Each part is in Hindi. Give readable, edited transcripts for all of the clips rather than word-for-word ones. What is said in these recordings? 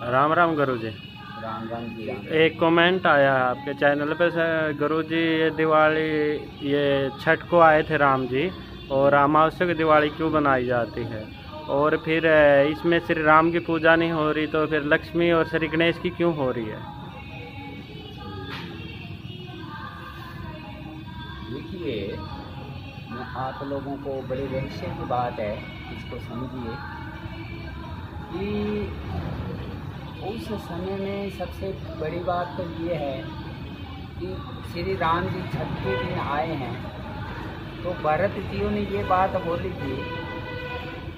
राम राम गुरु जी। राम राम जी राम। एक कमेंट आया है आपके चैनल पे से, गुरु जी ये दिवाली ये छठ को आए थे राम जी, और अमावस्या की दिवाली क्यों बनाई जाती है, और फिर इसमें श्री राम की पूजा नहीं हो रही तो फिर लक्ष्मी और श्री गणेश की क्यों हो रही है? देखिए, मैं आप लोगों को बड़े रहस्य की बात है, इसको समझिए कि उस समय में सबसे बड़ी बात तो ये है कि श्री राम जी छठ के दिन आए हैं, तो भरत जी ने ये बात बोली थी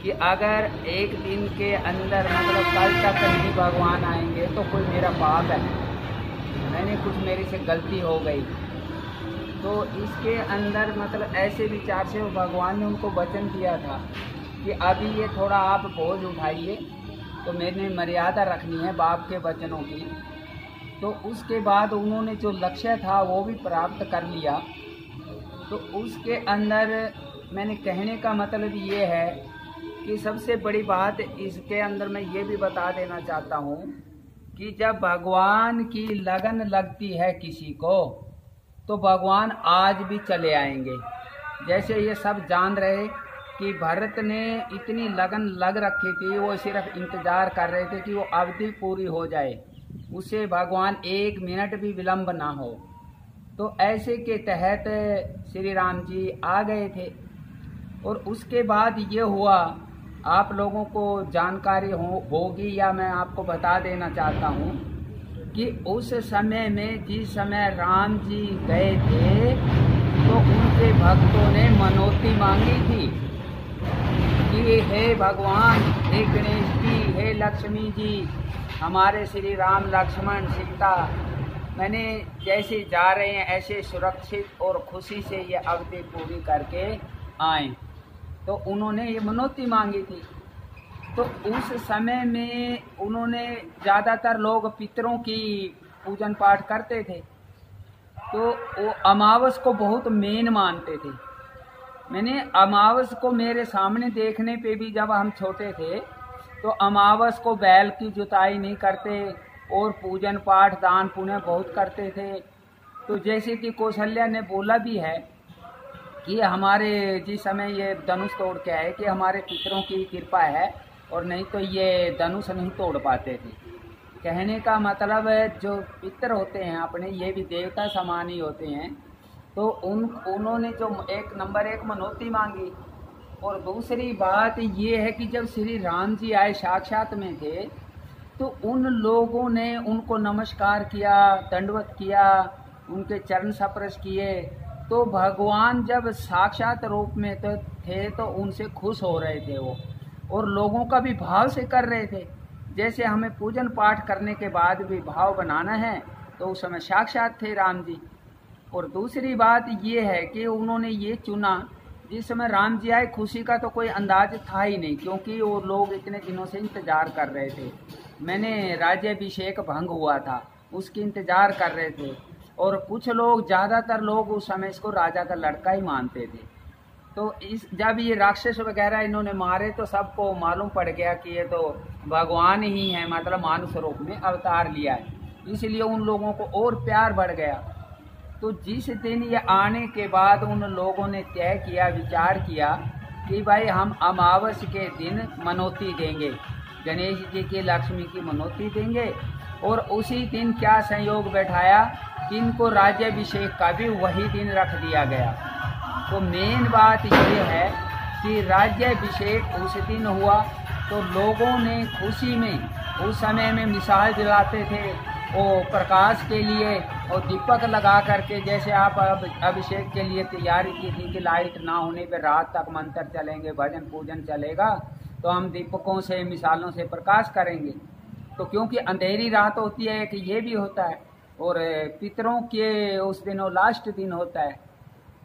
कि अगर एक दिन के अंदर मतलब कल तक नहीं भगवान आएंगे तो कोई मेरा पाप है, मैंने कुछ मेरे से गलती हो गई। तो इसके अंदर मतलब ऐसे विचार से भगवान ने उनको वचन दिया था कि अभी ये थोड़ा आप बोझ उठाइए, तो मैंने मर्यादा रखनी है बाप के वचनों की। तो उसके बाद उन्होंने जो लक्ष्य था वो भी प्राप्त कर लिया। तो उसके अंदर मैंने कहने का मतलब ये है कि सबसे बड़ी बात इसके अंदर मैं ये भी बता देना चाहता हूँ कि जब भगवान की लगन लगती है किसी को तो भगवान आज भी चले आएंगे। जैसे ये सब जान रहे कि भरत ने इतनी लगन लग रखी थी, वो सिर्फ इंतज़ार कर रहे थे कि वो अवधि पूरी हो जाए, उसे भगवान एक मिनट भी विलंब ना हो। तो ऐसे के तहत श्री राम जी आ गए थे। और उसके बाद ये हुआ, आप लोगों को जानकारी होगी या मैं आपको बता देना चाहता हूँ कि उस समय में जिस समय राम जी गए थे तो उनके भक्तों ने मनौती मांगी थी कि हे भगवान, हे गणेश जी, हे लक्ष्मी जी, हमारे श्री राम लक्ष्मण सीता मैंने जैसे जा रहे हैं ऐसे सुरक्षित और खुशी से ये अवधि पूरी करके आए। तो उन्होंने ये मनौती मांगी थी। तो उस समय में उन्होंने ज़्यादातर लोग पितरों की पूजन पाठ करते थे, तो वो अमावस को बहुत मेन मानते थे। मैंने अमावस को मेरे सामने देखने पे भी जब हम छोटे थे तो अमावस को बैल की जुताई नहीं करते और पूजन पाठ दान पुण्य बहुत करते थे। तो जैसे कि कौशल्या ने बोला भी है कि हमारे जिस समय ये धनुष तोड़ के आए कि हमारे पितरों की कृपा है, और नहीं तो ये धनुष नहीं तोड़ पाते थे। कहने का मतलब जो पितर होते हैं अपने, ये भी देवता समान ही होते हैं। तो उन्होंने जो एक नंबर एक मनौती मांगी। और दूसरी बात ये है कि जब श्री राम जी आए साक्षात में थे तो उन लोगों ने उनको नमस्कार किया, दंडवत किया, उनके चरण स्पर्श किए। तो भगवान जब साक्षात रूप में तो थे तो उनसे खुश हो रहे थे वो, और लोगों का भी भाव से कर रहे थे। जैसे हमें पूजन पाठ करने के बाद भी भाव बनाना है, तो उस समय साक्षात थे राम जी। और दूसरी बात ये है कि उन्होंने ये चुना, जिस समय राम जी आए खुशी का तो कोई अंदाज था ही नहीं, क्योंकि वो लोग इतने दिनों से इंतज़ार कर रहे थे। मैंने राज्याभिषेक भंग हुआ था, उसकी इंतज़ार कर रहे थे। और कुछ लोग, ज़्यादातर लोग उस समय इसको राजा का लड़का ही मानते थे। तो जब ये राक्षस वगैरह इन्होंने मारे तो सबको मालूम पड़ गया कि ये तो भगवान ही है, मतलब मानुष रूप में अवतार लिया है, इसलिए उन लोगों को और प्यार बढ़ गया। तो जिस दिन ये आने के बाद उन लोगों ने तय किया, विचार किया कि भाई हम अमावस के दिन मनौती देंगे, गणेश जी की लक्ष्मी की मनौती देंगे। और उसी दिन क्या संयोग बैठाया कि इनको राज्याभिषेक का भी वही दिन रख दिया गया। तो मेन बात ये है कि राज्याभिषेक उस दिन हुआ तो लोगों ने खुशी में उस समय में मिसाल जलाते थे वो प्रकाश के लिए, और दीपक लगा करके, जैसे आप अब अभिषेक के लिए तैयारी की थी कि लाइट ना होने पर रात तक मंत्र चलेंगे, भजन पूजन चलेगा, तो हम दीपकों से मिसालों से प्रकाश करेंगे। तो क्योंकि अंधेरी रात होती है कि ये भी होता है, और पितरों के उस दिन वो लास्ट दिन होता है।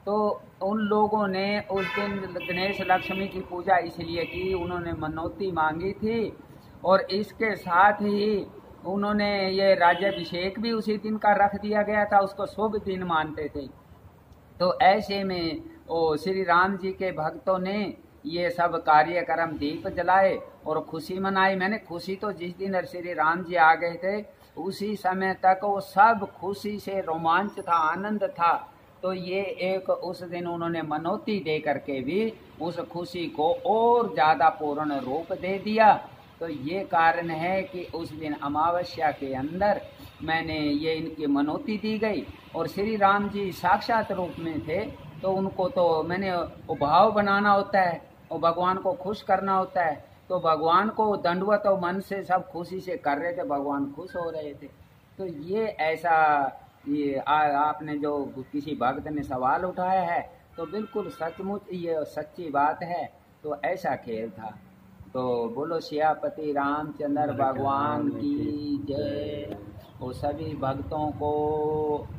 तो उन लोगों ने उस दिन गणेश लक्ष्मी की पूजा इसलिए की, उन्होंने मनौती मांगी थी, और इसके साथ ही उन्होंने ये राज्याभिषेक भी उसी दिन का रख दिया गया था, उसको शुभ दिन मानते थे। तो ऐसे में वो श्री राम जी के भक्तों ने ये सब कार्यक्रम दीप जलाए और खुशी मनाई। मैंने खुशी तो जिस दिन श्री राम जी आ गए थे उसी समय तक वो सब खुशी से रोमांच था, आनंद था। तो ये एक उस दिन उन्होंने मनौती दे करके भी उस खुशी को और ज़्यादा पूर्ण रूप दे दिया। तो ये कारण है कि उस दिन अमावस्या के अंदर मैंने ये इनकी मनौती दी गई। और श्री राम जी साक्षात रूप में थे तो उनको तो मैंने वो भाव बनाना होता है और भगवान को खुश करना होता है। तो भगवान को दंडवत और मन से सब खुशी से कर रहे थे, भगवान खुश हो रहे थे। तो ये ऐसा ये आपने जो किसी भक्त ने सवाल उठाया है तो बिल्कुल सचमुच ये सच्ची बात है। तो ऐसा खेल था। तो बोलो सियापति रामचंद्र भगवान की जय। और सभी भक्तों को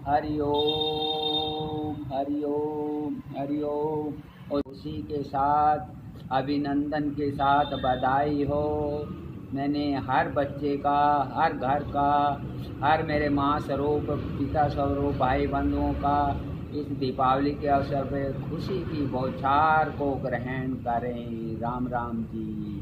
हरिओम हरिओम हरिओम। और उसी के साथ अभिनंदन के साथ बधाई हो। मैंने हर बच्चे का, हर घर का, हर मेरे माँ स्वरूप, पिता स्वरूप, भाई बंधुओं का इस दीपावली के अवसर पर खुशी की बौछार को ग्रहण करें। राम राम जी।